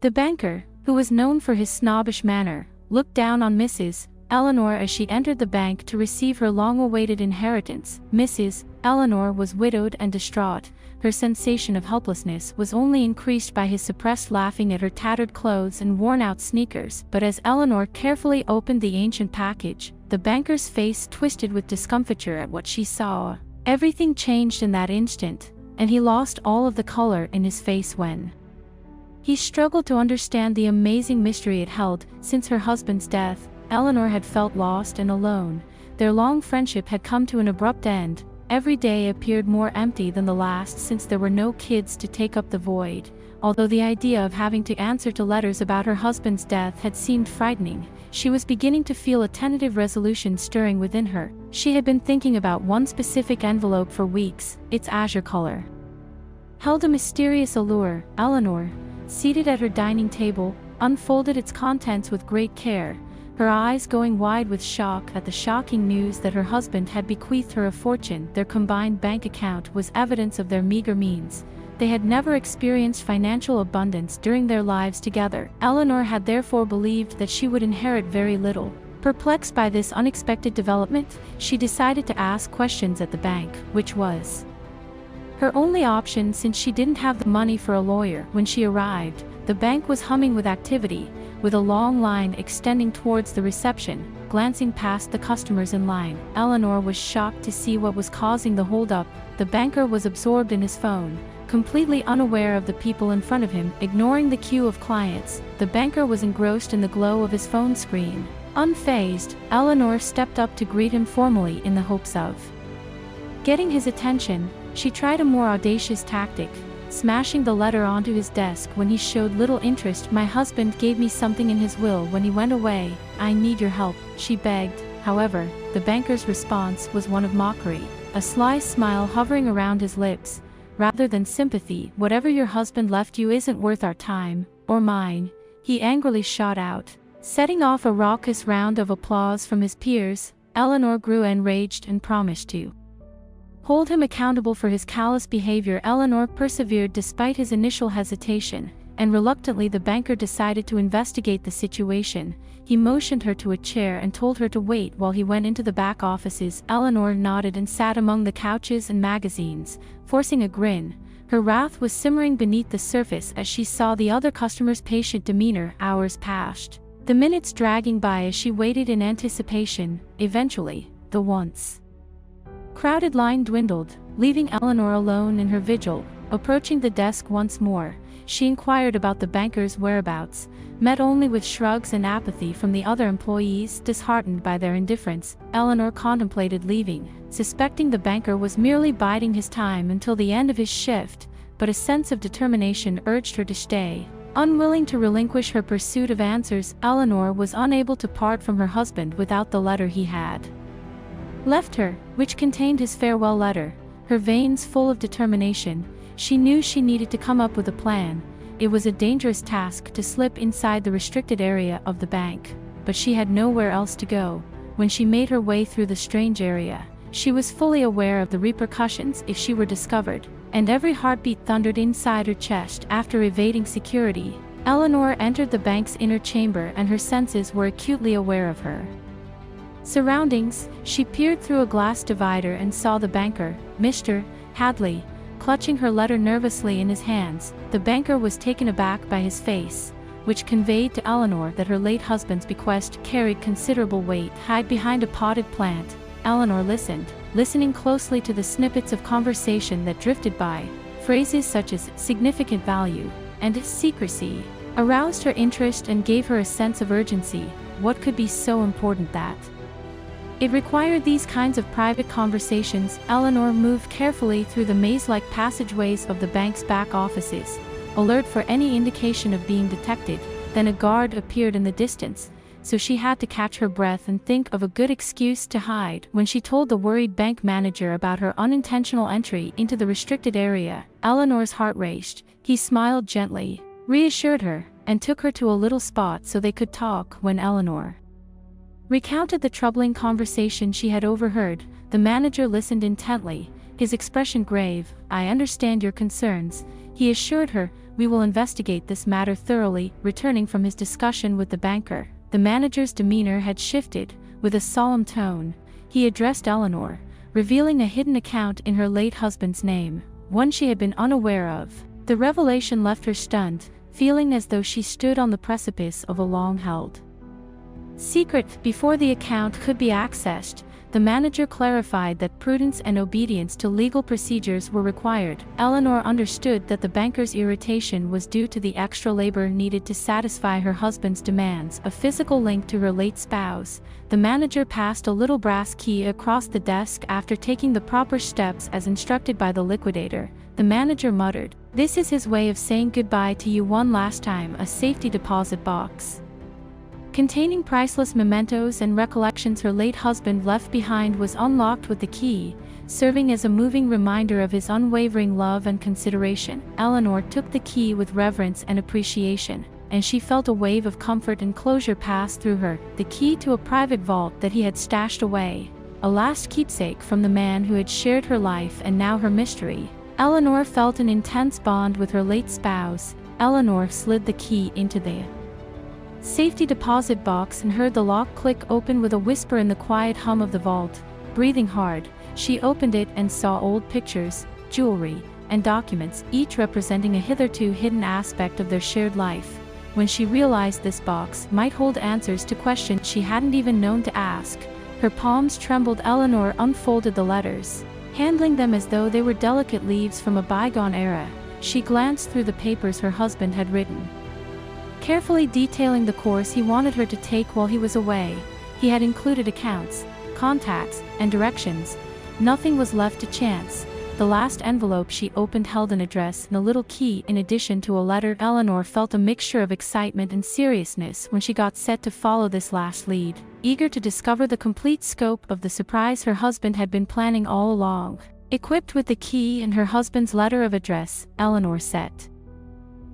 The banker, who was known for his snobbish manner, looked down on Mrs. Eleanor as she entered the bank to receive her long-awaited inheritance. Mrs. Eleanor was widowed and distraught. Her sensation of helplessness was only increased by his suppressed laughing at her tattered clothes and worn-out sneakers. But as Eleanor carefully opened the ancient package, the banker's face twisted with discomfiture at what she saw. Everything changed in that instant, and he lost all of the color in his face when he struggled to understand the amazing mystery it held. Since her husband's death, Eleanor had felt lost and alone. Their long friendship had come to an abrupt end. Every day appeared more empty than the last since there were no kids to take up the void. Although the idea of having to answer to letters about her husband's death had seemed frightening, she was beginning to feel a tentative resolution stirring within her. She had been thinking about one specific envelope for weeks. Its azure color held a mysterious allure. Eleanor, seated at her dining table, unfolded its contents with great care, her eyes going wide with shock at the shocking news that her husband had bequeathed her a fortune. Their combined bank account was evidence of their meager means. They had never experienced financial abundance during their lives together. Eleanor had therefore believed that she would inherit very little. Perplexed by this unexpected development, she decided to ask questions at the bank, which was her only option since she didn't have the money for a lawyer. When she arrived, the bank was humming with activity, with a long line extending towards the reception. Glancing past the customers in line, Eleanor was shocked to see what was causing the holdup. The banker was absorbed in his phone, completely unaware of the people in front of him. Ignoring the queue of clients, the banker was engrossed in the glow of his phone screen. Unfazed, Eleanor stepped up to greet him formally in the hopes of getting his attention. She tried a more audacious tactic, smashing the letter onto his desk when he showed little interest. "My husband gave me something in his will when he went away. I need your help," she begged. However, the banker's response was one of mockery, a sly smile hovering around his lips. Rather than sympathy, "Whatever your husband left you isn't worth our time, or mine," he angrily shot out. Setting off a raucous round of applause from his peers, Eleanor grew enraged and promised to hold him accountable for his callous behavior. Eleanor persevered despite his initial hesitation, and reluctantly the banker decided to investigate the situation. He motioned her to a chair and told her to wait while he went into the back offices. Eleanor nodded and sat among the couches and magazines, forcing a grin. Her wrath was simmering beneath the surface as she saw the other customers' patient demeanor. Hours passed, the minutes dragging by as she waited in anticipation. Eventually, the once crowded line dwindled, leaving Eleanor alone in her vigil. Approaching the desk once more, she inquired about the banker's whereabouts, met only with shrugs and apathy from the other employees. Disheartened by their indifference, Eleanor contemplated leaving, suspecting the banker was merely biding his time until the end of his shift, but a sense of determination urged her to stay. Unwilling to relinquish her pursuit of answers, Eleanor was unable to part from her husband without the letter he had left her, which contained his farewell letter. Her veins full of determination, she knew she needed to come up with a plan. It was a dangerous task to slip inside the restricted area of the bank, but she had nowhere else to go. When she made her way through the strange area, she was fully aware of the repercussions if she were discovered, and every heartbeat thundered inside her chest. After evading security, Eleanor entered the bank's inner chamber and her senses were acutely aware of her surroundings. She peered through a glass divider and saw the banker, Mr. Hadley, clutching her letter nervously in his hands. The banker was taken aback by his face, which conveyed to Eleanor that her late husband's bequest carried considerable weight. Hide behind a potted plant, Eleanor listened, listening closely to the snippets of conversation that drifted by. Phrases such as "significant value" and "secrecy" aroused her interest and gave her a sense of urgency. What could be so important that it required these kinds of private conversations? Eleanor moved carefully through the maze-like passageways of the bank's back offices, alert for any indication of being detected. Then a guard appeared in the distance, so she had to catch her breath and think of a good excuse to hide. When she told the worried bank manager about her unintentional entry into the restricted area, Eleanor's heart raced. He smiled gently, reassured her, and took her to a little spot so they could talk. When Eleanor recounted the troubling conversation she had overheard, the manager listened intently, his expression grave. "I understand your concerns," he assured her, "We will investigate this matter thoroughly." Returning from his discussion with the banker, the manager's demeanor had shifted. With a solemn tone, he addressed Eleanor, revealing a hidden account in her late husband's name, one she had been unaware of. The revelation left her stunned, feeling as though she stood on the precipice of a long-held secret. Before the account could be accessed, the manager clarified that prudence and obedience to legal procedures were required. Eleanor understood that the banker's irritation was due to the extra labor needed to satisfy her husband's demands, a physical link to her late spouse. The manager passed a little brass key across the desk after taking the proper steps as instructed by the liquidator. The manager muttered, "This is his way of saying goodbye to you one last time." A safety deposit box containing priceless mementos and recollections her late husband left behind was unlocked with the key, serving as a moving reminder of his unwavering love and consideration. Eleanor took the key with reverence and appreciation, and she felt a wave of comfort and closure pass through her. The key to a private vault that he had stashed away, a last keepsake from the man who had shared her life and now her mystery. Eleanor felt an intense bond with her late spouse. Eleanor slid the key into the safety deposit box and heard the lock click open with a whisper in the quiet hum of the vault. Breathing hard, she opened it and saw old pictures, jewelry, and documents, each representing a hitherto hidden aspect of their shared life. When she realized this box might hold answers to questions she hadn't even known to ask, her palms trembled. Eleanor unfolded the letters, handling them as though they were delicate leaves from a bygone era. She glanced through the papers her husband had written, carefully detailing the course he wanted her to take while he was away. He had included accounts, contacts, and directions. Nothing was left to chance. The last envelope she opened held an address and a little key in addition to a letter. Eleanor felt a mixture of excitement and seriousness when she got set to follow this last lead, eager to discover the complete scope of the surprise her husband had been planning all along. Equipped with the key and her husband's letter of address, Eleanor set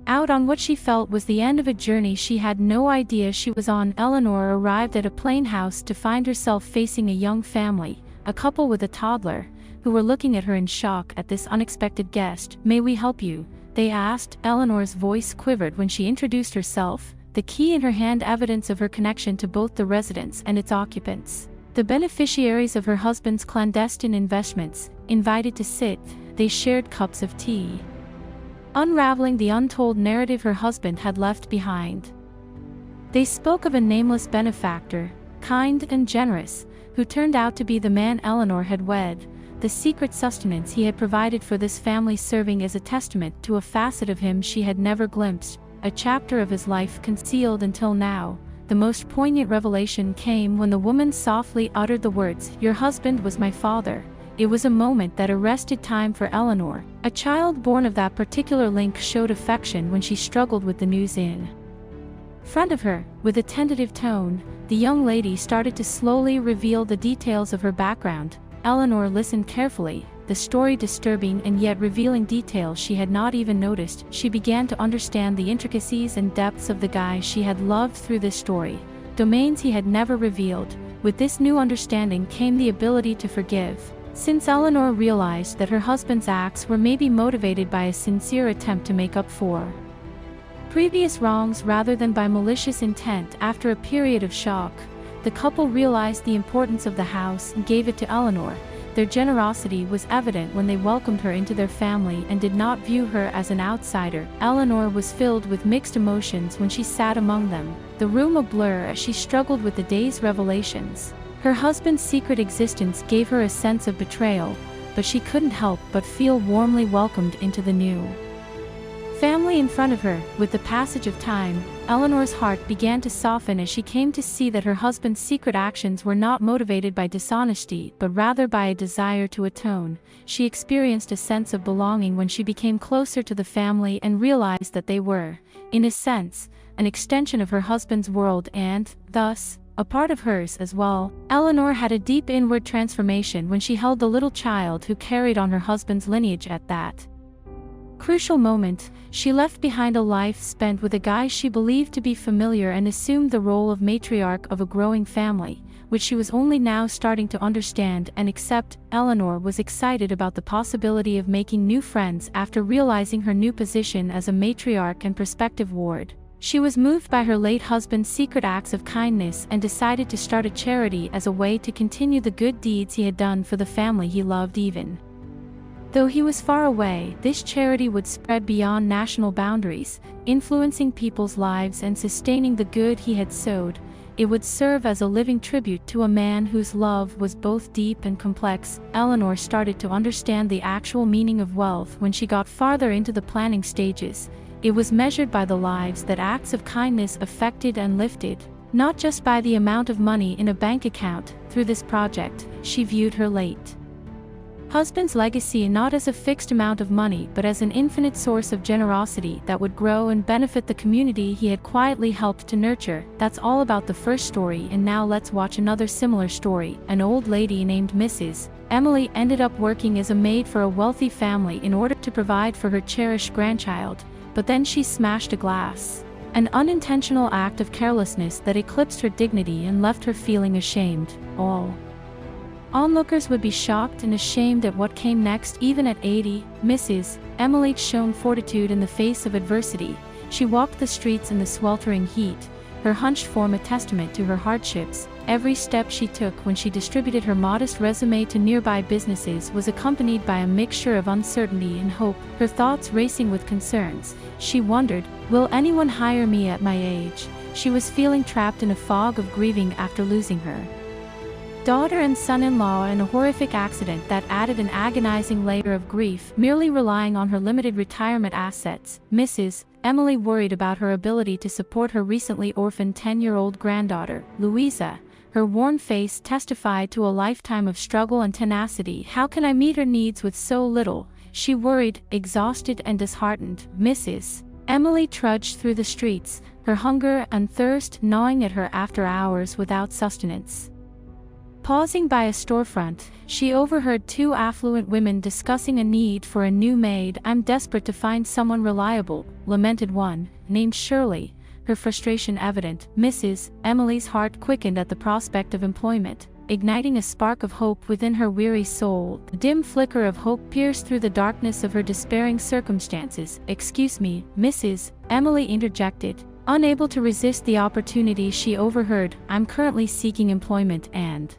out on what she felt was the end of a journey she had no idea she was on. Eleanor arrived at a plain house to find herself facing a young family, a couple with a toddler, who were looking at her in shock at this unexpected guest. "May we help you?" they asked. Eleanor's voice quivered when she introduced herself, the key in her hand evidence of her connection to both the residence and its occupants. The beneficiaries of her husband's clandestine investments, invited to sit, they shared cups of tea, unraveling the untold narrative her husband had left behind. They spoke of a nameless benefactor, kind and generous, who turned out to be the man Eleanor had wed, the secret sustenance he had provided for this family serving as a testament to a facet of him she had never glimpsed, a chapter of his life concealed until now. The most poignant revelation came when the woman softly uttered the words, "Your husband was my father." It was a moment that arrested time for Eleanor. A child born of that particular link showed affection when she struggled with the news in front of her. With a tentative tone, the young lady started to slowly reveal the details of her background. Eleanor listened carefully, the story disturbing and yet revealing details she had not even noticed. She began to understand the intricacies and depths of the guy she had loved through this story, domains he had never revealed. With this new understanding came the ability to forgive, since Eleanor realized that her husband's acts were maybe motivated by a sincere attempt to make up for previous wrongs rather than by malicious intent. After a period of shock, the couple realized the importance of the house and gave it to Eleanor. Their generosity was evident when they welcomed her into their family and did not view her as an outsider. Eleanor was filled with mixed emotions when she sat among them, the room a blur as she struggled with the day's revelations. Her husband's secret existence gave her a sense of betrayal, but she couldn't help but feel warmly welcomed into the new family in front of her. With the passage of time, Eleanor's heart began to soften as she came to see that her husband's secret actions were not motivated by dishonesty but rather by a desire to atone. She experienced a sense of belonging when she became closer to the family and realized that they were, in a sense, an extension of her husband's world and, thus, a part of hers as well. Eleanor had a deep inward transformation when she held the little child who carried on her husband's lineage. At that crucial moment, she left behind a life spent with a guy she believed to be familiar and assumed the role of matriarch of a growing family, which she was only now starting to understand and accept. Eleanor was excited about the possibility of making new friends after realizing her new position as a matriarch and prospective ward. She was moved by her late husband's secret acts of kindness and decided to start a charity as a way to continue the good deeds he had done for the family he loved. Even though he was far away, this charity would spread beyond national boundaries, influencing people's lives and sustaining the good he had sowed. It would serve as a living tribute to a man whose love was both deep and complex. Eleanor started to understand the actual meaning of wealth when she got farther into the planning stages. It was measured by the lives that acts of kindness affected and lifted, not just by the amount of money in a bank account. Through this project, she viewed her late husband's legacy not as a fixed amount of money but as an infinite source of generosity that would grow and benefit the community he had quietly helped to nurture. That's all about the first story, and now let's watch another similar story. An old lady named Mrs. Emily ended up working as a maid for a wealthy family in order to provide for her cherished grandchild, but then she smashed a glass. An unintentional act of carelessness that eclipsed her dignity and left her feeling ashamed. All onlookers would be shocked and ashamed at what came next. Even at 80, Mrs. Emily showed fortitude in the face of adversity. She walked the streets in the sweltering heat, her hunched form a testament to her hardships. Every step she took when she distributed her modest resume to nearby businesses was accompanied by a mixture of uncertainty and hope, her thoughts racing with concerns. She wondered, will anyone hire me at my age? She was feeling trapped in a fog of grieving after losing her daughter and son-in-law in a horrific accident that added an agonizing layer of grief. Merely relying on her limited retirement assets, Mrs. Emily worried about her ability to support her recently orphaned 10-year-old granddaughter, Louisa. Her worn face testified to a lifetime of struggle and tenacity. How can I meet her needs with so little? She worried, exhausted and disheartened. Mrs. Emily trudged through the streets, her hunger and thirst gnawing at her after hours without sustenance. Pausing by a storefront, she overheard two affluent women discussing a need for a new maid. I'm desperate to find someone reliable, lamented one, named Shirley, her frustration evident. Mrs. Emily's heart quickened at the prospect of employment, igniting a spark of hope within her weary soul. A dim flicker of hope pierced through the darkness of her despairing circumstances. Excuse me, Mrs. Emily interjected, unable to resist the opportunity she overheard. I'm currently seeking employment and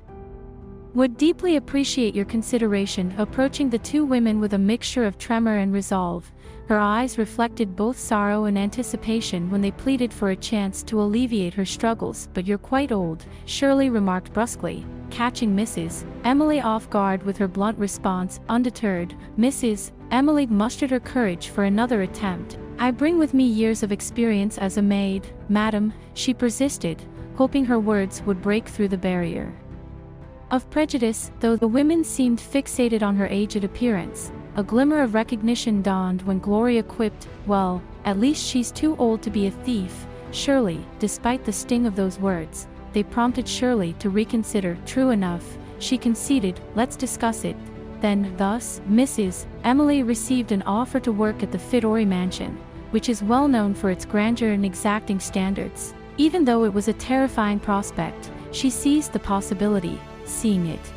would deeply appreciate your consideration. Approaching the two women with a mixture of tremor and resolve, her eyes reflected both sorrow and anticipation when they pleaded for a chance to alleviate her struggles. But you're quite old, Shirley remarked brusquely, catching Mrs. Emily off guard with her blunt response. Undeterred, Mrs. Emily mustered her courage for another attempt. I bring with me years of experience as a maid, madam, she persisted, hoping her words would break through the barrier of prejudice. Though the women seemed fixated on her aged appearance, a glimmer of recognition dawned when Gloria quipped, well, at least she's too old to be a thief. Shirley, despite the sting of those words, they prompted Shirley to reconsider. True enough, she conceded, let's discuss it. Then, thus, Mrs. Emily received an offer to work at the Fidori Mansion, which is well known for its grandeur and exacting standards. Even though it was a terrifying prospect, she seized the possibility, seeing it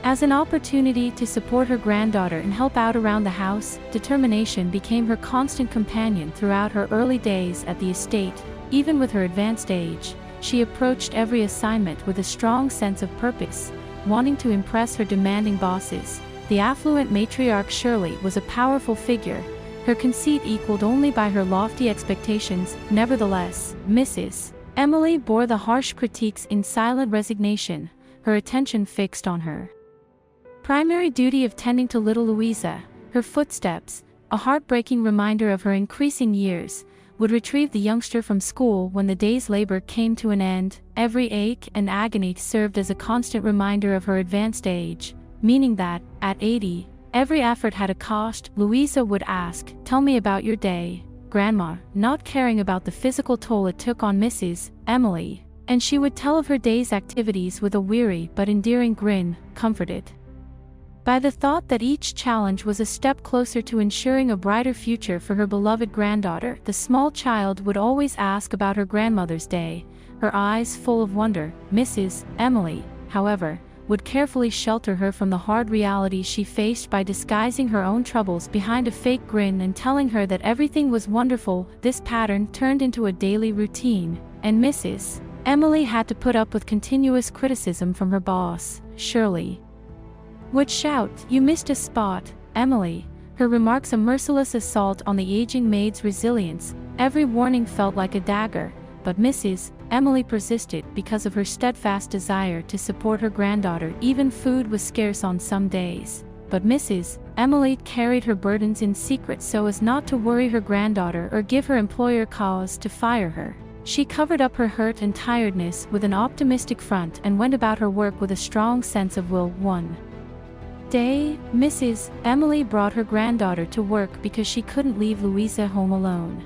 as an opportunity to support her granddaughter and help out around the house. Determination became her constant companion throughout her early days at the estate. Even with her advanced age, she approached every assignment with a strong sense of purpose, wanting to impress her demanding bosses. The affluent matriarch Shirley was a powerful figure, her conceit equaled only by her lofty expectations. Nevertheless, Mrs. Emily bore the harsh critiques in silent resignation, her attention fixed on her primary duty of tending to little Louisa. Her footsteps, a heartbreaking reminder of her increasing years, would retrieve the youngster from school when the day's labor came to an end. Every ache and agony served as a constant reminder of her advanced age, meaning that, at 80, every effort had a cost. Louisa would ask, tell me about your day, Grandma, not caring about the physical toll it took on Mrs. Emily, and she would tell of her day's activities with a weary but endearing grin, comforted By the thought that each challenge was a step closer to ensuring a brighter future for her beloved granddaughter, the small child would always ask about her grandmother's day, her eyes full of wonder. Mrs. Emily, however, would carefully shelter her from the hard realities she faced by disguising her own troubles behind a fake grin and telling her that everything was wonderful. This pattern turned into a daily routine, and Mrs. Emily had to put up with continuous criticism from her boss, Shirley. Would shout, "You missed a spot, Emily." Her remarks a merciless assault on the aging maid's resilience. Every warning felt like a dagger, but Mrs. Emily persisted because of her steadfast desire to support her granddaughter. Even food was scarce on some days, but Mrs. Emily carried her burdens in secret so as not to worry her granddaughter or give her employer cause to fire her. She covered up her hurt and tiredness with an optimistic front and went about her work with a strong sense of will. One day, Mrs. Emily brought her granddaughter to work because she couldn't leave Louisa home alone.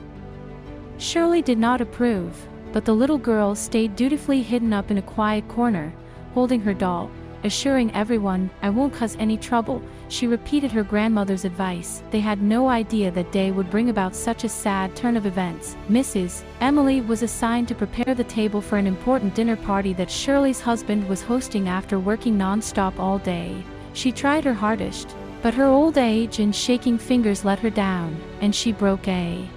Shirley did not approve, but the little girl stayed dutifully hidden up in a quiet corner, holding her doll, assuring everyone, "I won't cause any trouble." She repeated her grandmother's advice. They had no idea that day would bring about such a sad turn of events. Mrs. Emily was assigned to prepare the table for an important dinner party that Shirley's husband was hosting after working non-stop all day. She tried her hardest, but her old age and shaking fingers let her down, and she broke a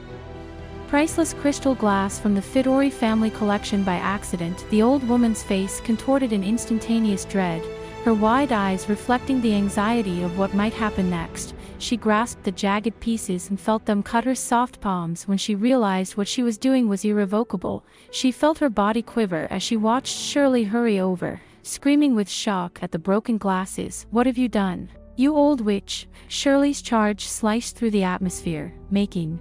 priceless crystal glass from the Fidori family collection by accident. The old woman's face contorted in instantaneous dread, her wide eyes reflecting the anxiety of what might happen next. She grasped the jagged pieces and felt them cut her soft palms. When she realized what she was doing was irrevocable, she felt her body quiver as she watched Shirley hurry over, screaming with shock at the broken glasses. "What have you done, you old witch?" Shirley's charge sliced through the atmosphere, making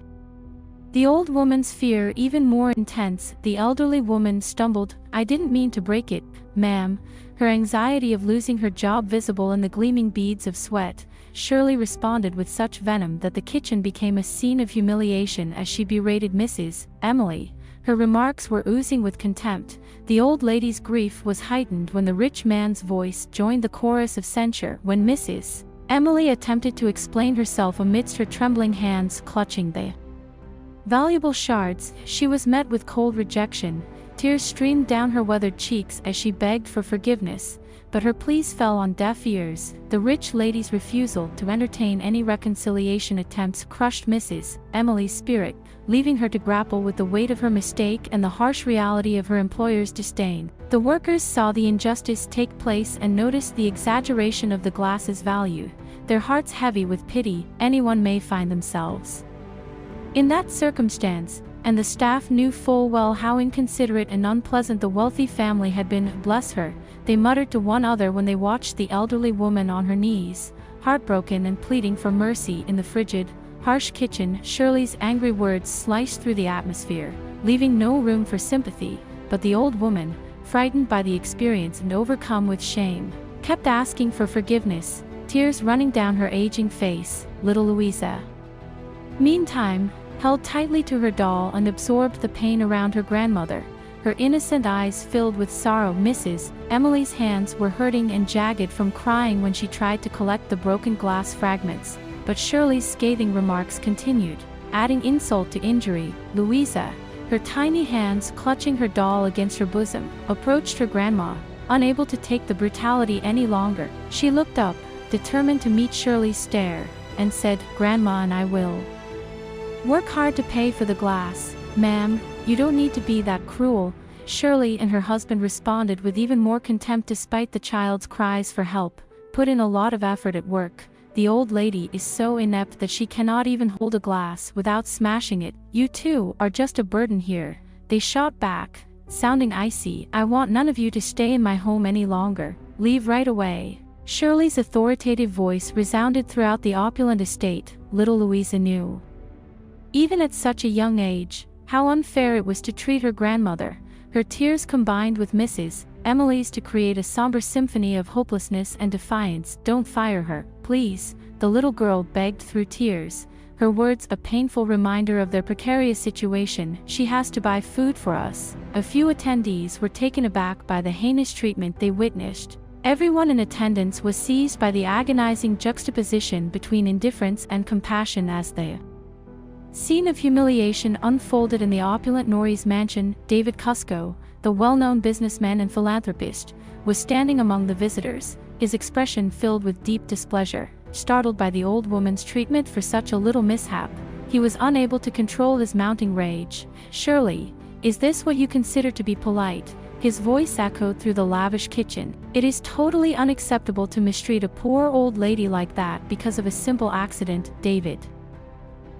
the old woman's fear even more intense. The elderly woman stumbled, "I didn't mean to break it, ma'am," her anxiety of losing her job visible in the gleaming beads of sweat. Shirley responded with such venom that the kitchen became a scene of humiliation as she berated Mrs. Emily. Her remarks were oozing with contempt. The old lady's grief was heightened when the rich man's voice joined the chorus of censure. When Mrs. Emily attempted to explain herself amidst her trembling hands clutching the valuable shards, she was met with cold rejection. Tears streamed down her weathered cheeks as she begged for forgiveness, but her pleas fell on deaf ears. The rich lady's refusal to entertain any reconciliation attempts crushed Mrs. Emily's spirit, leaving her to grapple with the weight of her mistake and the harsh reality of her employer's disdain. The workers saw the injustice take place and noticed the exaggeration of the glass's value, their hearts heavy with pity. Anyone may find themselves in that circumstance, and the staff knew full well how inconsiderate and unpleasant the wealthy family had been. "Bless her," they muttered to one another when they watched the elderly woman on her knees, heartbroken and pleading for mercy in the frigid, harsh kitchen. Shirley's angry words sliced through the atmosphere, leaving no room for sympathy, but the old woman, frightened by the experience and overcome with shame, kept asking for forgiveness, tears running down her aging face. Little Louisa, meantime, held tightly to her doll and absorbed the pain around her grandmother, her innocent eyes filled with sorrow. Mrs. Emily's hands were hurting and jagged from crying when she tried to collect the broken glass fragments, but Shirley's scathing remarks continued, adding insult to injury. Louisa, her tiny hands clutching her doll against her bosom, approached her grandma, unable to take the brutality any longer. She looked up, determined to meet Shirley's stare, and said, "Grandma and I will work hard to pay for the glass." "Ma'am, you don't need to be that cruel." Shirley and her husband responded with even more contempt despite the child's cries for help. "Put in a lot of effort at work. The old lady is so inept that she cannot even hold a glass without smashing it. You two are just a burden here." They shot back, sounding icy, "I want none of you to stay in my home any longer. Leave right away." Shirley's authoritative voice resounded throughout the opulent estate. Little Louisa knew, even at such a young age, how unfair it was to treat her grandmother. Her tears combined with Mrs. Emily's to create a somber symphony of hopelessness and defiance. "Don't fire her, please," the little girl begged through tears, her words a painful reminder of their precarious situation. "She has to buy food for us." A few attendees were taken aback by the heinous treatment they witnessed. Everyone in attendance was seized by the agonizing juxtaposition between indifference and compassion as the scene of humiliation unfolded in the opulent Norrie's mansion. David Cusco, the well-known businessman and philanthropist, was standing among the visitors, his expression filled with deep displeasure. Startled by the old woman's treatment for such a little mishap, he was unable to control his mounting rage. "Shirley, is this what you consider to be polite?" His voice echoed through the lavish kitchen. "It is totally unacceptable to mistreat a poor old lady like that because of a simple accident." David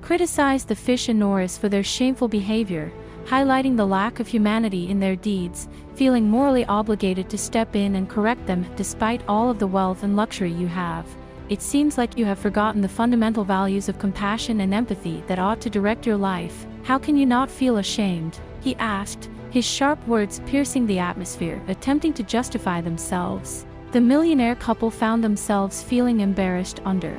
criticized the Fish and Norris for their shameful behavior, highlighting the lack of humanity in their deeds, feeling morally obligated to step in and correct them. "Despite all of the wealth and luxury you have, it seems like you have forgotten the fundamental values of compassion and empathy that ought to direct your life. How can you not feel ashamed?" he asked, his sharp words piercing the atmosphere, attempting to justify themselves. The millionaire couple found themselves feeling embarrassed under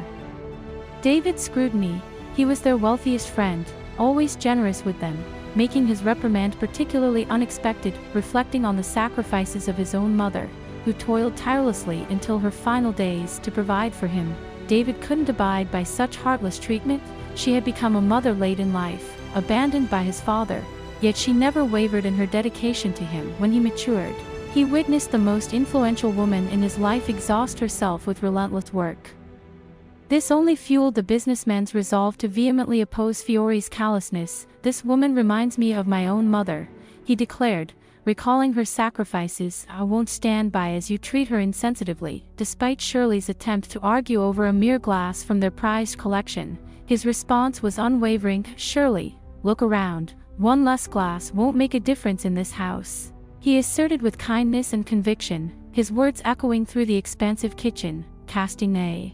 David's scrutiny. He was their wealthiest friend, always generous with them, making his reprimand particularly unexpected, reflecting on the sacrifices of his own mother, who toiled tirelessly until her final days to provide for him. David couldn't abide by such heartless treatment. She had become a mother late in life, abandoned by his father, yet she never wavered in her dedication to him. When he matured, he witnessed the most influential woman in his life exhaust herself with relentless work. This only fueled the businessman's resolve to vehemently oppose Fiore's callousness. "This woman reminds me of my own mother," he declared, recalling her sacrifices. "I won't stand by as you treat her insensitively." Despite Shirley's attempt to argue over a mere glass from their prized collection, his response was unwavering. "Shirley, look around. One less glass won't make a difference in this house," he asserted with kindness and conviction, his words echoing through the expansive kitchen, casting a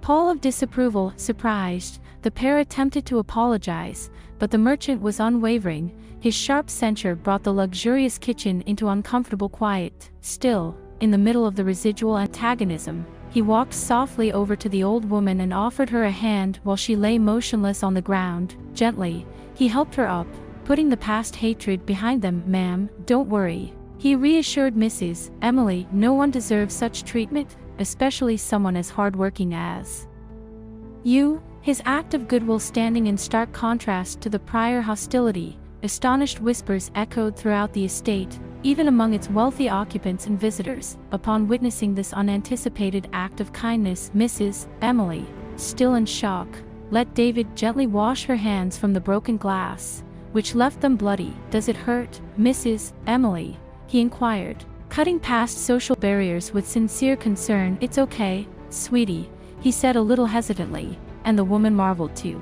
pall of disapproval. Surprised, the pair attempted to apologize, but the merchant was unwavering. His sharp censure brought the luxurious kitchen into uncomfortable quiet. Still, in the middle of the residual antagonism, he walked softly over to the old woman and offered her a hand while she lay motionless on the ground. Gently, he helped her up, putting the past hatred behind them. "Ma'am, don't worry," he reassured Mrs. Emily. "No one deserves such treatment, especially someone as hardworking as you." His act of goodwill standing in stark contrast to the prior hostility. Astonished whispers echoed throughout the estate, even among its wealthy occupants and visitors. Upon witnessing this unanticipated act of kindness, Mrs. Emily, still in shock, let David gently wash her hands from the broken glass, which left them bloody. "Does it hurt, Mrs. Emily?" he inquired, cutting past social barriers with sincere concern. "It's okay, sweetie," he said a little hesitantly, and the woman marveled too.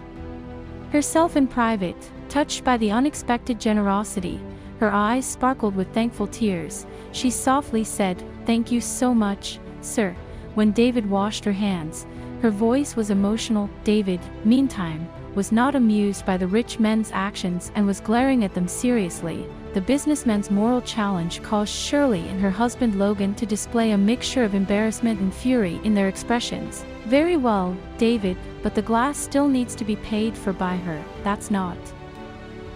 Herself in private, touched by the unexpected generosity, her eyes sparkled with thankful tears. She softly said, "Thank you so much, sir." When David washed her hands, her voice was emotional. David, meantime, was not amused by the rich men's actions and was glaring at them seriously. The businessman's moral challenge caused Shirley and her husband Logan to display a mixture of embarrassment and fury in their expressions. "Very well, David, but the glass still needs to be paid for by her. That's not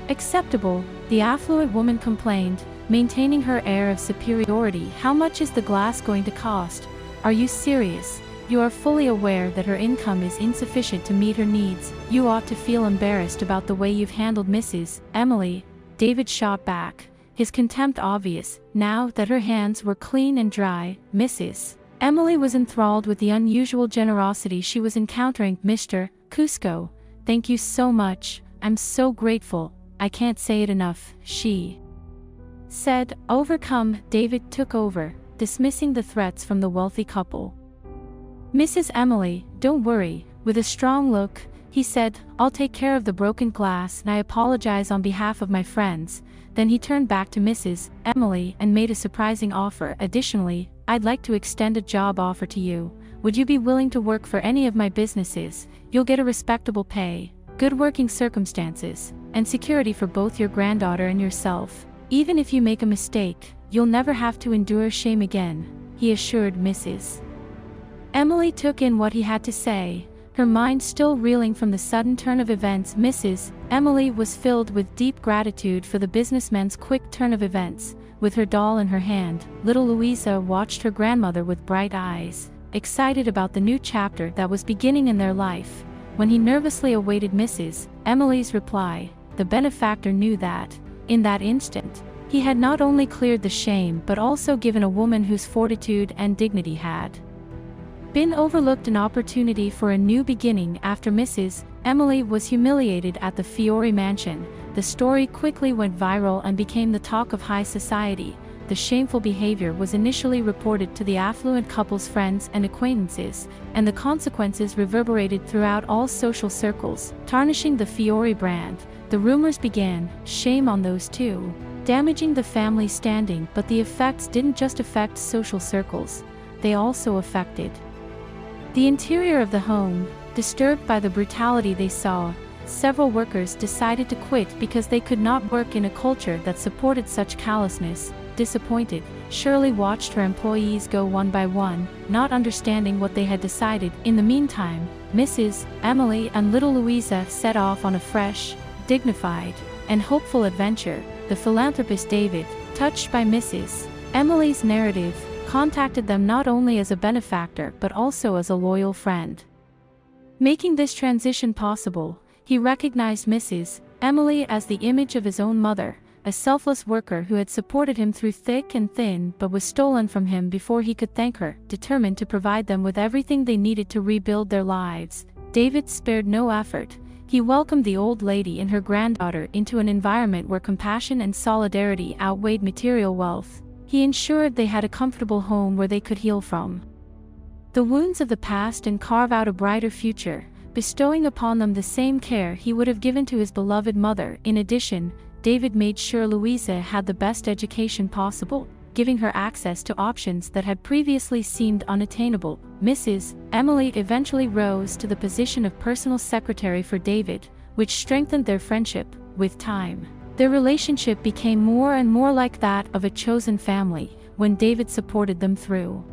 acceptable," the affluent woman complained, maintaining her air of superiority. "How much is the glass going to cost? Are you serious? You are fully aware that her income is insufficient to meet her needs. You ought to feel embarrassed about the way you've handled Mrs. Emily." David shot back, his contempt obvious. Now that her hands were clean and dry, Mrs. Emily was enthralled with the unusual generosity she was encountering. "Mr. Cusco, thank you so much. I'm so grateful. I can't say it enough," she said. Overcome, David took over, dismissing the threats from the wealthy couple. "Mrs. Emily, don't worry," with a strong look, he said, "I'll take care of the broken glass and I apologize on behalf of my friends." Then he turned back to Mrs. Emily and made a surprising offer. "Additionally, I'd like to extend a job offer to you. Would you be willing to work for any of my businesses? You'll get a respectable pay, good working circumstances, and security for both your granddaughter and yourself. Even if you make a mistake, you'll never have to endure shame again," he assured Mrs. Emily took in what he had to say, Her mind still reeling from the sudden turn of events, Mrs. Emily was filled with deep gratitude for the businessman's quick turn of events. With her doll in her hand, little Louisa watched her grandmother with bright eyes, excited about the new chapter that was beginning in their life. When he nervously awaited Mrs. Emily's reply, the benefactor knew that, in that instant, he had not only cleared the shame but also given a woman whose fortitude and dignity had been overlooked an opportunity for a new beginning. After Mrs. Emily was humiliated at the Fiore mansion, the story quickly went viral and became the talk of high society. The shameful behavior was initially reported to the affluent couple's friends and acquaintances, and the consequences reverberated throughout all social circles, tarnishing the Fiore brand. The rumors began, shame on those two, damaging the family standing. But the effects didn't just affect social circles, they also affected the interior of the home. Disturbed by the brutality they saw, several workers decided to quit because they could not work in a culture that supported such callousness. Disappointed, Shirley watched her employees go one by one, not understanding what they had decided. In the meantime, Mrs. Emily and little Louisa set off on a fresh, dignified, and hopeful adventure. The philanthropist David, touched by Mrs. Emily's narrative, contacted them not only as a benefactor but also as a loyal friend. Making this transition possible, he recognized Mrs. Emily as the image of his own mother, a selfless worker who had supported him through thick and thin but was stolen from him before he could thank her. Determined to provide them with everything they needed to rebuild their lives, David spared no effort. He welcomed the old lady and her granddaughter into an environment where compassion and solidarity outweighed material wealth. He ensured they had a comfortable home where they could heal from the wounds of the past and carve out a brighter future, bestowing upon them the same care he would have given to his beloved mother. In addition, David made sure Louisa had the best education possible, giving her access to options that had previously seemed unattainable. Mrs. Emily eventually rose to the position of personal secretary for David, which strengthened their friendship. With time, their relationship became more and more like that of a chosen family. When David supported them through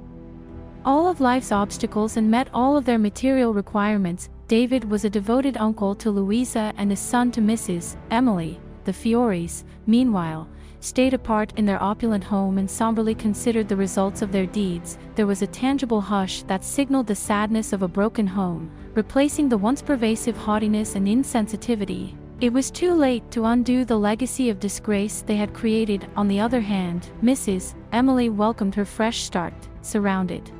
all of life's obstacles and met all of their material requirements, David was a devoted uncle to Louisa and a son to Mrs. Emily. The Fiores, meanwhile, stayed apart in their opulent home and somberly considered the results of their deeds. There was a tangible hush that signaled the sadness of a broken home, replacing the once pervasive haughtiness and insensitivity. It was too late to undo the legacy of disgrace they had created. On the other hand, Mrs. Emily welcomed her fresh start, surrounded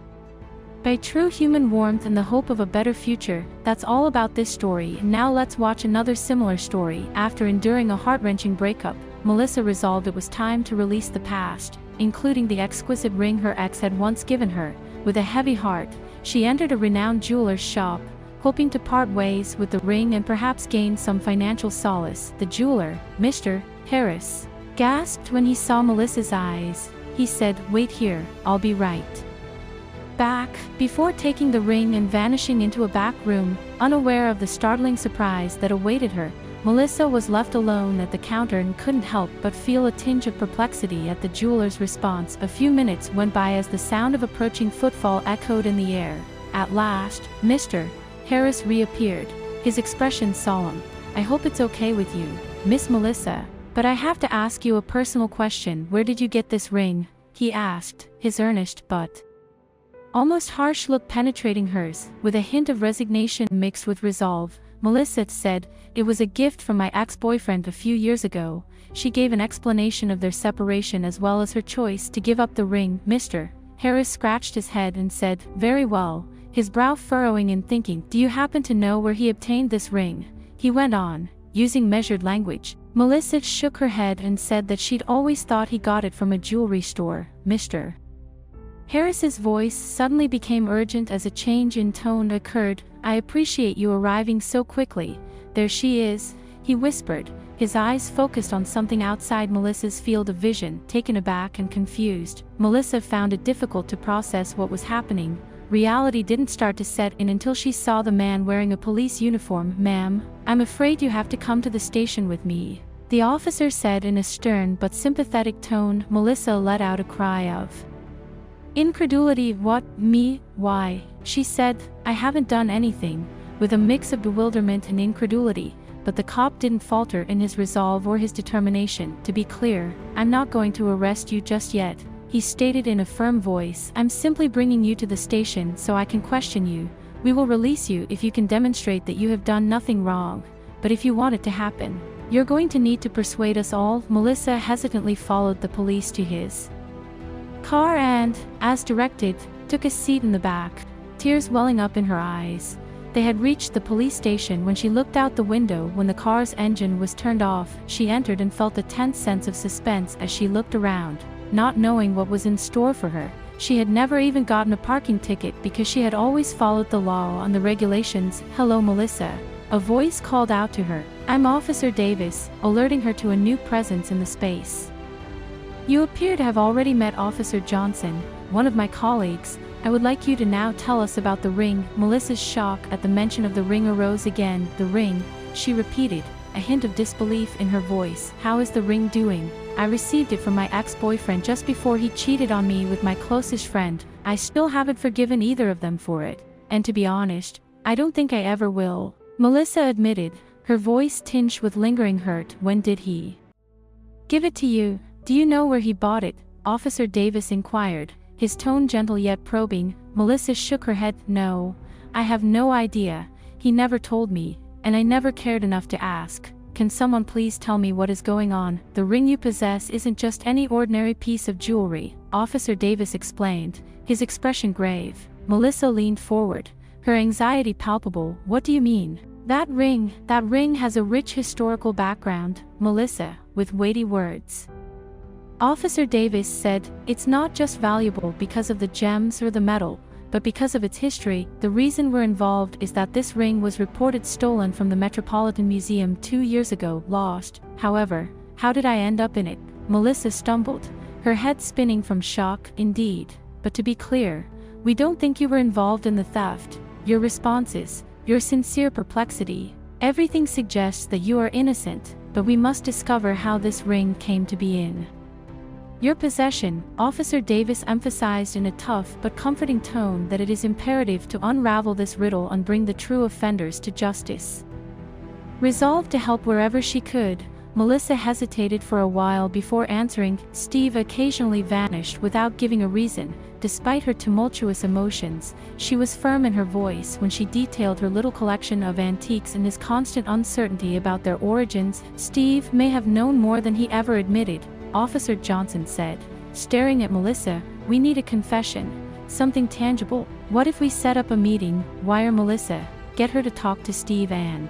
by true human warmth and the hope of a better future. That's all about this story, and now let's watch another similar story. After enduring a heart-wrenching breakup, Melissa resolved it was time to release the past, including the exquisite ring her ex had once given her. With a heavy heart, she entered a renowned jeweler's shop, hoping to part ways with the ring and perhaps gain some financial solace. The jeweler, Mr. Harris, gasped when he saw Melissa's eyes. He said, "Wait here, I'll be right back," before taking the ring and vanishing into a back room. Unaware of the startling surprise that awaited her, Melissa was left alone at the counter and couldn't help but feel a tinge of perplexity at the jeweler's response. A few minutes went by as the sound of approaching footfall echoed in the air. At last, Mr. Harris reappeared, his expression solemn. "I hope it's okay with you, Miss Melissa, but I have to ask you a personal question. Where did you get this ring?" he asked, his earnest but almost harsh look penetrating hers. With a hint of resignation mixed with resolve, Melissa said, "It was a gift from my ex-boyfriend a few years ago." She gave an explanation of their separation as well as her choice to give up the ring. Mr. Harris scratched his head and said, "Very well," his brow furrowing in thinking. "Do you happen to know where he obtained this ring?" he went on, using measured language. Melissa shook her head and said that she'd always thought he got it from a jewelry store. Mr. Harris's voice suddenly became urgent as a change in tone occurred. "I appreciate you arriving so quickly. There she is," he whispered, his eyes focused on something outside Melissa's field of vision. Taken aback and confused, Melissa found it difficult to process what was happening. Reality didn't start to set in until she saw the man wearing a police uniform. "Ma'am, I'm afraid you have to come to the station with me," the officer said in a stern but sympathetic tone. Melissa let out a cry of incredulity. "What, me? Why?" she said. "I haven't done anything." with a mix of bewilderment and incredulity, but the cop didn't falter in his resolve or his determination. "To be clear, I'm not going to arrest you just yet," he stated in a firm voice. "I'm simply bringing you to the station so I can question you. We will release you if you can demonstrate that you have done nothing wrong. But if you want it to happen, you're going to need to persuade us all." Melissa hesitantly followed the police to his car and, as directed, took a seat in the back, tears welling up in her eyes. They had reached the police station when she looked out the window. When the car's engine was turned off, she entered and felt a tense sense of suspense as she looked around, not knowing what was in store for her. She had never even gotten a parking ticket because she had always followed the law and the regulations. "Hello, Melissa," a voice called out to her. "I'm Officer Davis," alerting her to a new presence in the space. "You appear to have already met Officer Johnson, one of my colleagues. I would like you to now tell us about the ring." Melissa's shock at the mention of the ring arose again. "The ring," she repeated, a hint of disbelief in her voice. "How is the ring doing?" "I received it from my ex-boyfriend just before he cheated on me with my closest friend. I still haven't forgiven either of them for it. And to be honest, I don't think I ever will," Melissa admitted, her voice tinged with lingering hurt. "When did he give it to you? Do you know where he bought it?" Officer Davis inquired, his tone gentle yet probing. Melissa shook her head. "No, I have no idea. He never told me, and I never cared enough to ask. Can someone please tell me what is going on?" "The ring you possess isn't just any ordinary piece of jewelry," Officer Davis explained, his expression grave. Melissa leaned forward, her anxiety palpable. "What do you mean?" That ring has a rich historical background," Melissa, with weighty words. Officer Davis said, "It's not just valuable because of the gems or the metal, but because of its history. The reason we're involved is that this ring was reported stolen from the Metropolitan Museum 2 years ago, lost. However, how did I end up in it?" Melissa stumbled, her head spinning from shock. "Indeed. But to be clear, we don't think you were involved in the theft. Your responses, your sincere perplexity, everything suggests that you are innocent, but we must discover how this ring came to be in your possession." Officer Davis emphasized in a tough but comforting tone that it is imperative to unravel this riddle and bring the true offenders to justice. Resolved to help wherever she could, Melissa hesitated for a while before answering. "Steve occasionally vanished without giving a reason." Despite her tumultuous emotions, she was firm in her voice when she detailed her little collection of antiques and his constant uncertainty about their origins. "Steve may have known more than he ever admitted," Officer Johnson said, staring at Melissa. "We need a confession, something tangible. What if we set up a meeting, wire Melissa, get her to talk to Steve and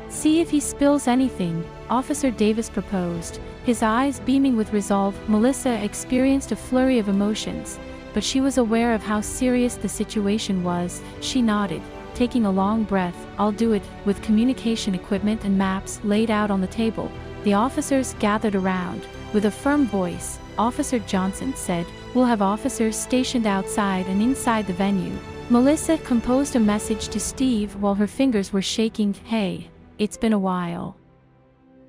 see if he spills anything," Officer Davis proposed, his eyes beaming with resolve. Melissa experienced a flurry of emotions, but she was aware of how serious the situation was. She nodded, taking a long breath. "I'll do it." With communication equipment and maps laid out on the table, the officers gathered around. With a firm voice, Officer Johnson said, "We'll have officers stationed outside and inside the venue." Melissa composed a message to Steve while her fingers were shaking. "Hey, it's been a while.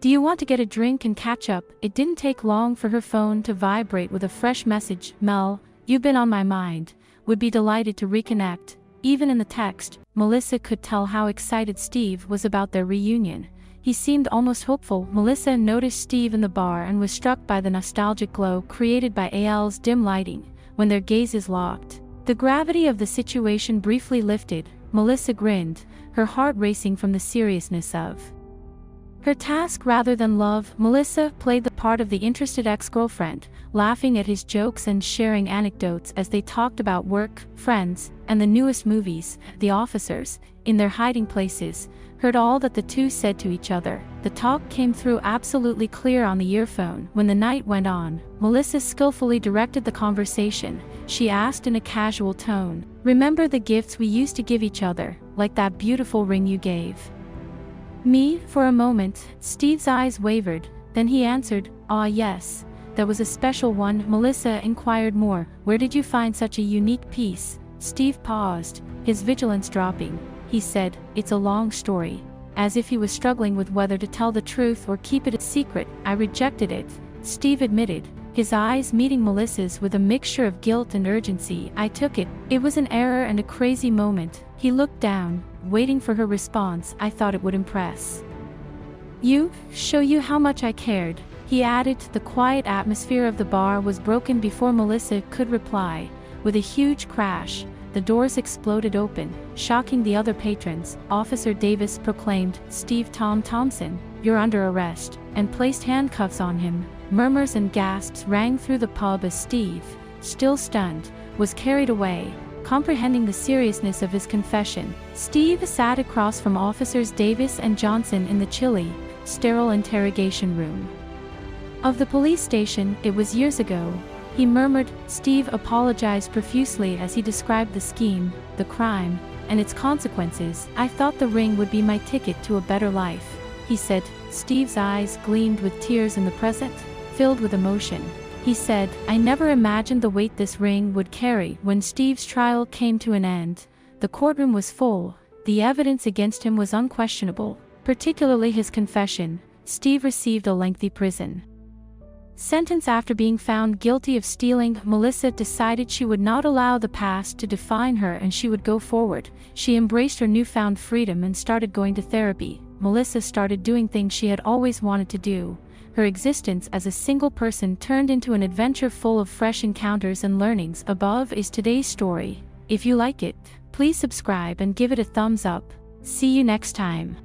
Do you want to get a drink and catch up?" It didn't take long for her phone to vibrate with a fresh message. "Mel, you've been on my mind. Would be delighted to reconnect." Even in the text, Melissa could tell how excited Steve was about their reunion. He seemed almost hopeful. Melissa noticed Steve in the bar and was struck by the nostalgic glow created by AL's dim lighting. When their gazes locked, the gravity of the situation briefly lifted. Melissa grinned, her heart racing from the seriousness of her task rather than love. Melissa played the part of the interested ex-girlfriend, laughing at his jokes and sharing anecdotes as they talked about work, friends, and the newest movies. The officers, in their hiding places, heard all that the two said to each other. The talk came through absolutely clear on the earphone. When the night went on, Melissa skillfully directed the conversation. She asked in a casual tone, "Remember the gifts we used to give each other, like that beautiful ring you gave me?" For a moment, Steve's eyes wavered, then he answered, "Ah yes, that was a special one." Melissa inquired more. "Where did you find such a unique piece?" Steve paused, his vigilance dropping. He said, "It's a long story," as if he was struggling with whether to tell the truth or keep it a secret. "I rejected it," Steve admitted, his eyes meeting Melissa's with a mixture of guilt and urgency. "I took it. It was an error and a crazy moment." He looked down, waiting for her response. I thought it would impress you, show you how much I cared, he added. The quiet atmosphere of the bar was broken before Melissa could reply. With a huge crash, the doors exploded open, shocking the other patrons. Officer Davis proclaimed, "Steve Thompson, you're under arrest," and placed handcuffs on him. Murmurs and gasps rang through the pub as Steve, still stunned, was carried away. Comprehending the seriousness of his confession, Steve sat across from Officers Davis and Johnson in the chilly, sterile interrogation room of the police station. "It was years ago," he murmured. Steve apologized profusely as he described the scheme, the crime, and its consequences. "I thought the ring would be my ticket to a better life," he said. Steve's eyes gleamed with tears in the present, filled with emotion. He said, "I never imagined the weight this ring would carry." When Steve's trial came to an end, the courtroom was full. The evidence against him was unquestionable, particularly his confession. Steve received a lengthy prison sentence after being found guilty of stealing. Melissa decided she would not allow the past to define her and she would go forward. She embraced her newfound freedom and started going to therapy. Melissa started doing things she had always wanted to do. Her existence as a single person turned into an adventure full of fresh encounters and learnings. Above is today's story. If you like it, please subscribe and give it a thumbs up. See you next time.